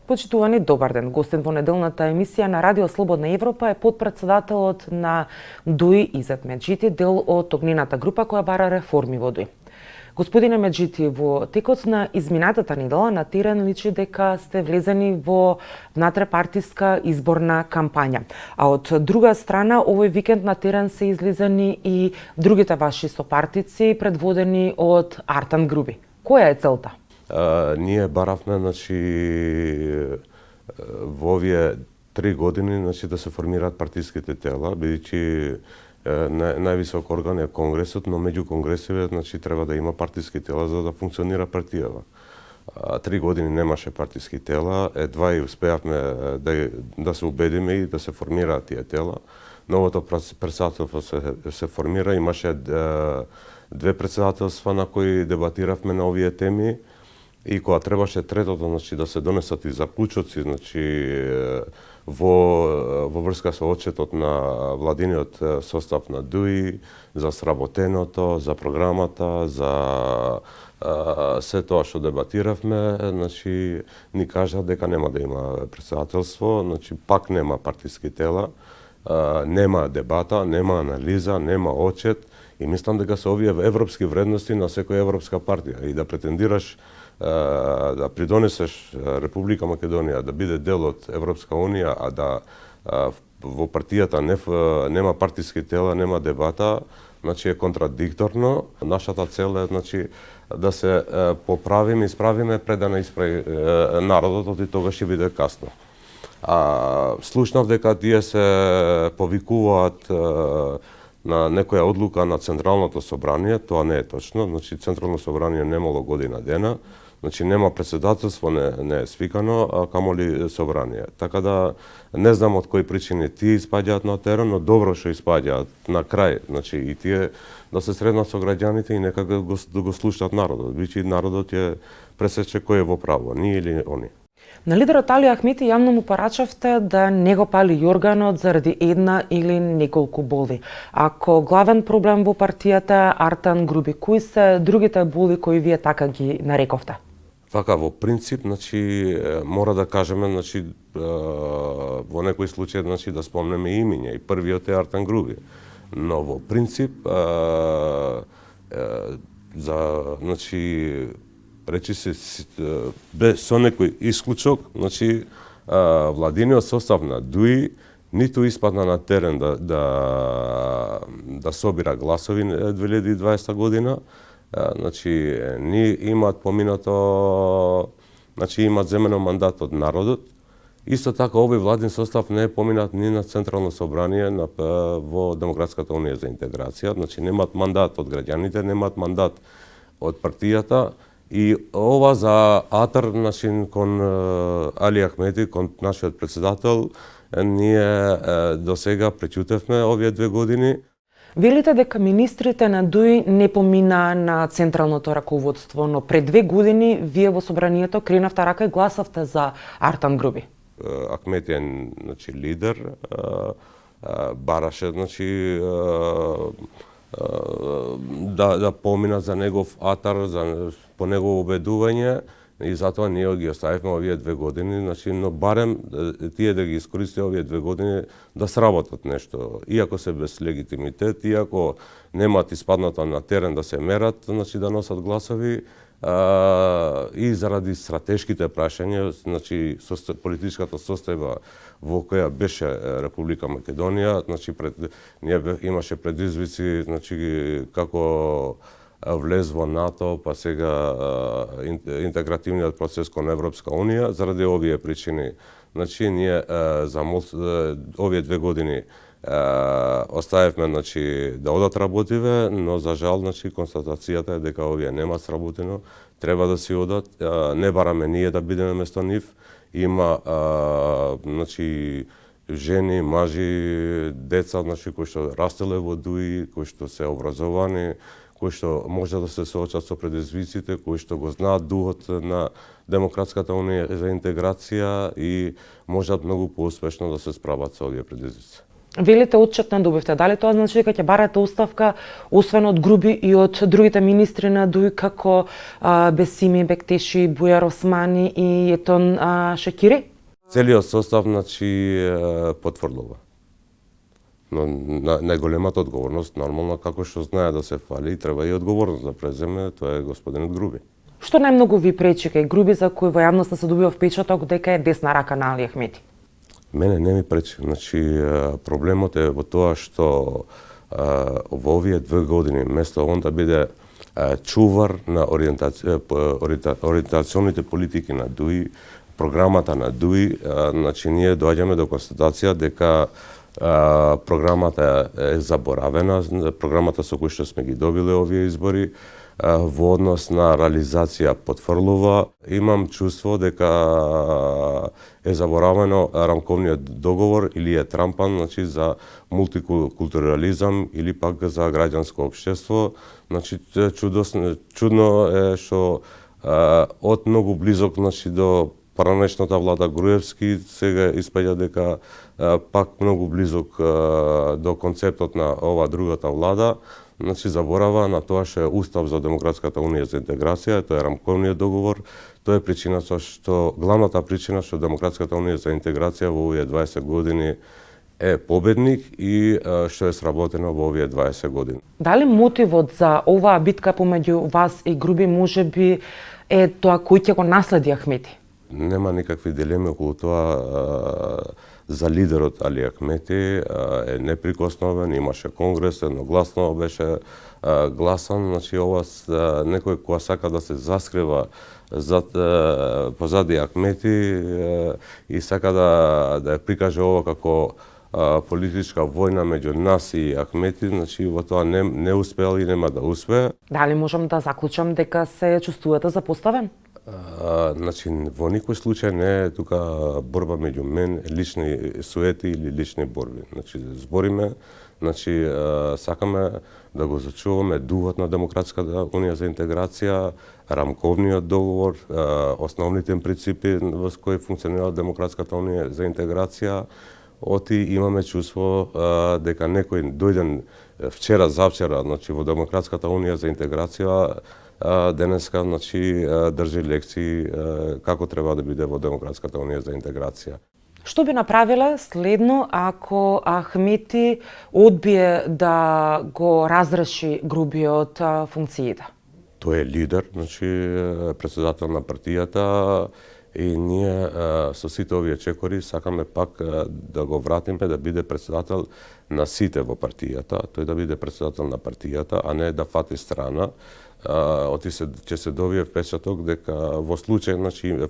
Почитувани, добар ден. Гостин во неделната емисија на Радио Слободна Европа е потпредседателот на ДУИ Изет Меджити, дел од огнената група која бара реформи во ДУИ. Господине Меджити, во текот на изминатата недела на терен личи дека сте влезени во внатрепартиска изборна кампања. А од друга страна, овој викенд на терен се излезани и другите ваши сопартици, предводени од Артан Груби. Која е целта? Ние баравме, во овие 3 години, да се формираат партиските тела, бидејќи највисок орган е Конгресот, но меѓу конгресиве, треба да има партиски тела за да функционира партијава. 3 години немаше партиски тела, едва и успеавме да се убедиме и да се формираат тие тела. Новото председателство се формира, имаше 2 председателства на кои дебатиравме на овие теми. И кога требаше третото, да се донесат и заклучоци, во врска со отчетот на владиниот состав на ДУИ, за сработеното, за програмата, за се тоа што дебатиравме, ни кажа дека нема да има председателство, пак нема партиски тела, нема дебата, нема анализа, нема отчет и мислам дека се овие европски вредности на секоја европска партија и да претендираш да придонесеш Република Македонија да биде дел од Европска Унија, а да во партијата нема партиски тела, нема дебата, е контрадикторно. Нашата цел е да се поправиме, исправиме пред да не исправи народот, и тогаш ќе биде касно. Слушнав дека тие се повикуваат на некоја одлука на Централното собрание, тоа не е точно. Централно собрание немало година дена, нема председателство, не е свикано, а камоли собрание. Така да не знам од кои причини тие испаѓаат на терен, но добро што испаѓаат на крај, и тие да се среднат со граѓаните и нека да го слушаат народот. Бичи народот ќе пресече кој е во право, ние или они. На лидерот Али Ахмети јавно му порачавте да не го пали јорганот заради една или неколку боли. Ако главен проблем во партијата Артан Груби, кои се другите боли кои вие така ги нарековте? Вака, во принцип, мора да кажеме, во некој случај, да спомнеме имиња, и првиот е Артан Груби. Но во принцип, речи се, со некој исклучок, владиниот состав на ДУИ ниту испадна на терен да собира гласови 2020 година, ни имаат поминато, имаат земено мандат од народот. Исто така, овој владин состав не е поминат ни на Централно собрание во Демократската унија за интеграција, немаат мандат од граѓаните, немаат мандат од партијата. И ова за атар кон Али Ахмети, кон нашиот председател, ние до сега преќутевме овие 2 години. Велите дека министрите на ДУИ не поминаа на централното раководство, но пред 2 години вие во собранието кренавте рака и гласавте за Артан Груби. Ахмети е лидер, бараше да помина за негов атар, по негово убедување, и затоа ние ги оставивме овие 2 години, но барем тие да ги искористи овие 2 години да сработат нешто. Иако се без легитимитет, иако немаат испаднато на терен да се мерат, да носат гласови, и заради стратешките прашања, политичката состојба во која беше Република Македонија, имаше предизвици, како влез во НАТО, па сега интегративниот процес кон Европска Унија, заради овие причини. Ние за овие 2 години оставивме да одат работиве, но за жал констатацијата е дека овие нема сработено, треба да си одат, не бараме ние да бидеме место нив, има жени, мажи, деца кои што растеле во ДУИ, кои што се образовани, кои што може да се соочат со предизвиците, кои што го знаат духот на Демократската унија за интеграција и можат многу поуспешно да се справат со овие предизвици. Велите отчет не добивте. Дали тоа значи дека ќе барате оставка освен од Груби и од другите министри на ДУИ како Бесими Бектеши, Бујар Османи и Етон Шекири? Целиот состав потврлува. Но најголемата одговорност, нормално, како што знае да се фали, треба и одговорност да преземе, тоа е господинот Груби. Што најмногу ви пречи кај Груби за кој во јавноста се добива впечаток дека е десна рака на Али Ахмети? Мене не ми пречи. Проблемот е во тоа што во овие 2 години, место он да биде чувар на ориентационите политики на ДУИ, програмата на ДУИ, ние доаѓаме до констатација дека програмата е заборавена, програмата со која што сме ги добиле овие избори, во однос на реализација потврлува. Имам чувство дека е заборавено рамковниот договор или е трампан за мултикултурализам или пак за граѓанско општество. Чудно е што од многу близок до поранешната влада Груевски сега испаѓа дека пак многу близок до концептот на ова другата влада. Заборава на тоа што е Устав за Демократската унија за интеграција, тоа е рамковниот договор, тоа е причината што главната причина што Демократската унија за интеграција во овие 20 години е победник и што е сработено во овие 20 години. Дали мотивот за оваа битка помеѓу вас и Груби можеби е тоа кој ќе го наследи Ахмети? Нема никакви дилеми околу тоа. За лидерот Али Ахмети е неприкосновен, имаше конгрес, едногласно беше гласан. Ова некој која сака да се заскрива позади Ахмети и сака да ја прикаже ова како политичка војна меѓу нас и Ахмети, во тоа не успеал и нема да успее. Дали можам да заклучам дека се чувствувате запоставен? Во никој случај не е тука борба меѓу мен, лични суети или лични борби. Збориме, сакаме да го зачуваме духот на Демократската унија за интеграција, рамковниот договор, основните принципи во кои функционира Демократската унија за интеграција. Имаме чувство дека некој дојден вчера, завчера, во Демократската унија за интеграција, денеска држи лекции како треба да биде во Демократската унија за интеграција. Што би направиле следно ако Ахмети одбие да го разреши Груби од функциите? Тој е лидер, председател на партијата и ние со сите овие чекори сакаме пак да го вратиме да биде председател на сите во партијата, тој да биде председател на партијата, а не да фати страна. Ќе се добие впечаток дека во случај,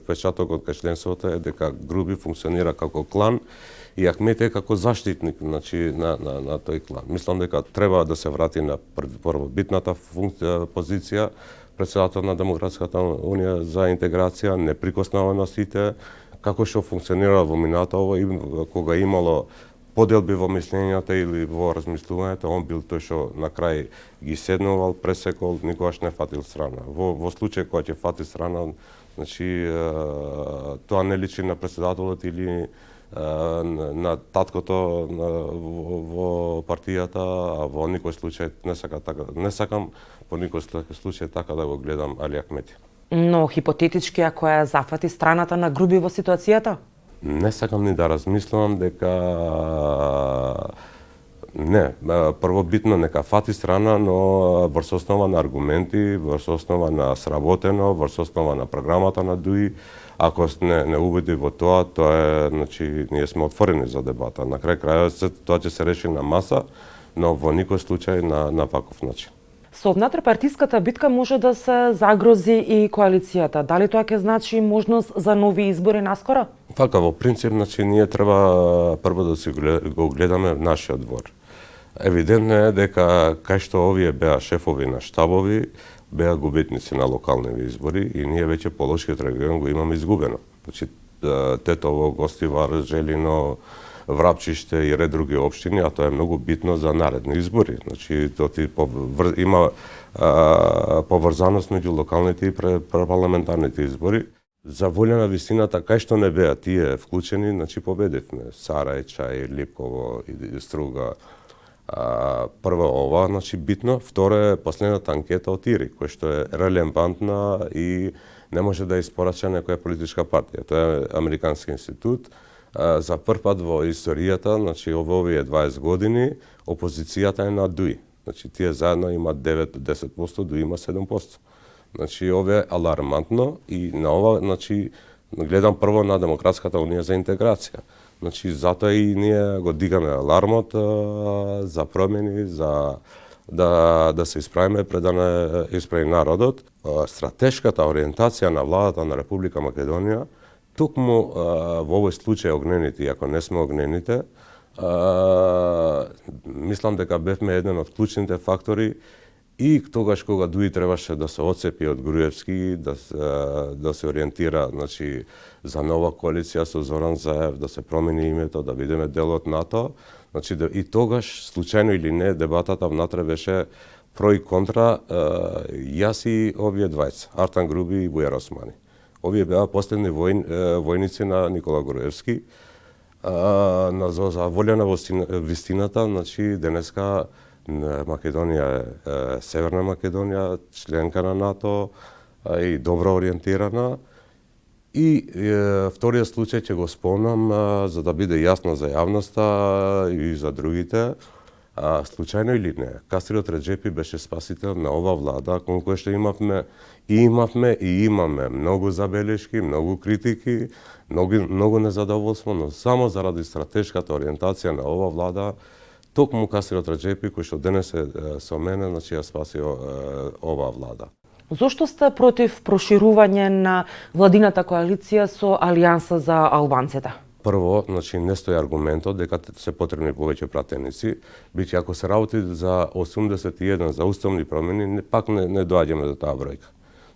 впечатокот кај членството е дека Груби функционира како клан и Ахмети е како заштитник на тој клан. Мислам дека треба да се врати на првобитната позиција, председател на Демократската унија за интеграција, неприкосновеностите, како што функционира во минатово и кога имало поделби во мислењата или во размислувањето, он бил тој што на крај ги седнувал, пресекол, никогаш не фатил страна. Во случај кога ќе фати страна, тоа не личи на председателот или на таткото во партијата, а во никој случај не сакам во никој случај така да го гледам Али Ахмети. Но хипотетички ако ја зафати страната на Груби во ситуацијата? Не сакам ни да размислувам дека не, првобитно нека фати страна, но врз основа на аргументи, врз основа на сработено, врз основа на програмата на ДУИ. Ако не убеди во тоа е, ние сме отворени за дебата. На крај крајот тоа ќе се реши на маса, но во никој случај на ваков начин. Со внатрешпартиската битка може да се загрози и коалицијата. Дали тоа ќе значи можност за нови избори наскоро? Така, во принцип, ние треба прво да си го гледаме нашиот двор. Евидентно е дека кај што овие беа шефови на штабови, беа губитници на локални избори и ние веќе Полошкиот регион го имаме изгубено. Тетово, Гостивар, Желино, Врапчиште и ред други општини, а тоа е многу битно за наредни избори. Има поврзаност меѓу локалните и парламентарните избори. За волја на вистината, кај што не беа тие вклучени, значи победивме. Сарајча, Липково, и Струга. Прво ова, значи битно. Второ е последната анкета од ИРИ, која што е релевантна и не може да испорача некоја политичка партија. Тоа е Американски институт. За прв пат во историјата, значи во овие 20 години, опозицијата е на ДУИ. Значи тие заедно имаат 9 до 10%, ДУИ има 7%. Значи ова е алармантно и на ова, значи гледам прво на Демократската унија за интеграција. Значи затоа и ние го дигаме алармот за промени, за да се исправиме пред да не исправи народот. Стратешката ориентација на владата на Република Македонија, токму во овој случај огнените, иако не сме огнените, мислам дека бевме еден од клучните фактори и тогаш кога ДУИ требаше да се отцепи од Груевски, да се ориентира, значи, за нова коалиција со Зоран Заев, да се промени името, да бидеме дел од НАТО, значи и тогаш случајно или не дебатата внатре беше про и контра јас и овие двајца, Артан Груби и Бујар Османи. Овие беа последни војници на Никола Груевски. За волја на вистината, значи денеска Македонија е Северна Македонија, членка на НАТО и добро ориентирана. И вториот случај ќе го спомнам за да биде јасно за јавноста и за другите. Случајно или не, Касриот Реджепи беше спасител на ова влада, кон која што имавме и имаме многу забелешки, многу критики, многу незадоволство, но само заради стратешката ориентација на ова влада, токму Касриот Реджепи, кој што денес е со мене, значи ја спаси оваа влада. Зошто сте против проширување на владината коалиција со Алијанса за албанците? Прво, значи не стои аргументот дека се потребни повеќе пратеници, биќе ако се работи за 81 за уставни промени, пак не доаѓаме до таа бројка.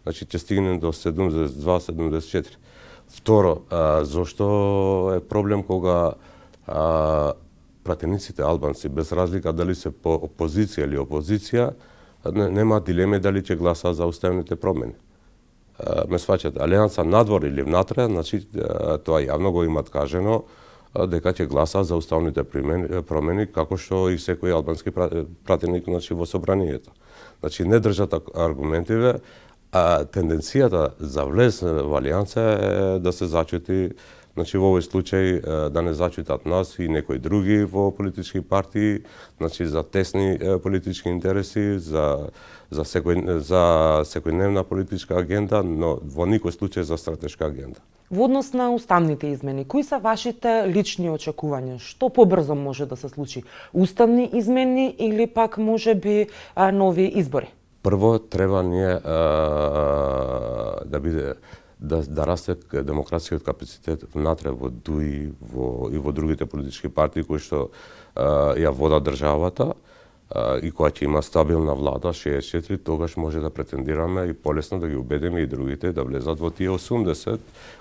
Значи ќе стигнем до 72-74. Второ, зошто е проблем кога пратениците албанци, без разлика дали се по опозиција или опозиција, нема дилеме дали ќе гласаат за уставните промени. Ме сваќате, Алијанса надвор или внатре, значи тоа јавно го имат кажено дека ќе гласаат за уставните промени, како што и секој албански пратеник, значи, во собранието. Значи не држат аргументиве, а тенденцијата за влез во Алијанса е да се зачути, значи во овој случај да не зачитат нас и некои други во политички партии, значи за тесни политички интереси, за секојдневна политичка агенда, но во никој случај за стратешка агенда. Во однос на уставните измени, кои се вашите лични очекувања? Што побрзо може да се случи? Уставни измени или пак можеби нови избори? Прво треба ние да расте демократскиот капацитет внатре во ДУИ и во другите политички партии кои што ја водат државата и која ќе има стабилна влада 64, тогаш може да претендираме и полесно да ги убедиме и другите да влезат во тие 80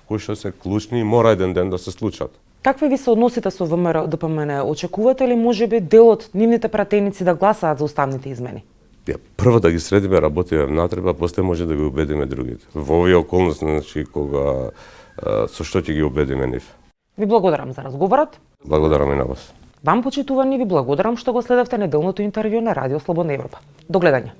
кои што се клучни и мора еден ден да се случат. Какви ви се односите со ВМРО-ДПМН? Очекувате ли можеби дел од нивните пратеници да гласаат за уставните измени? Прво да ги средиме, работиме внатре, па после може да ги убедиме другите. Во овие околности, значи, кога со што ќе ги убедиме нив. Ви благодарам за разговорот. Благодарам и на вас. Вам, почитувани, ви благодарам што го следевте неделното интервју на Радио Слободна Европа. До гледање.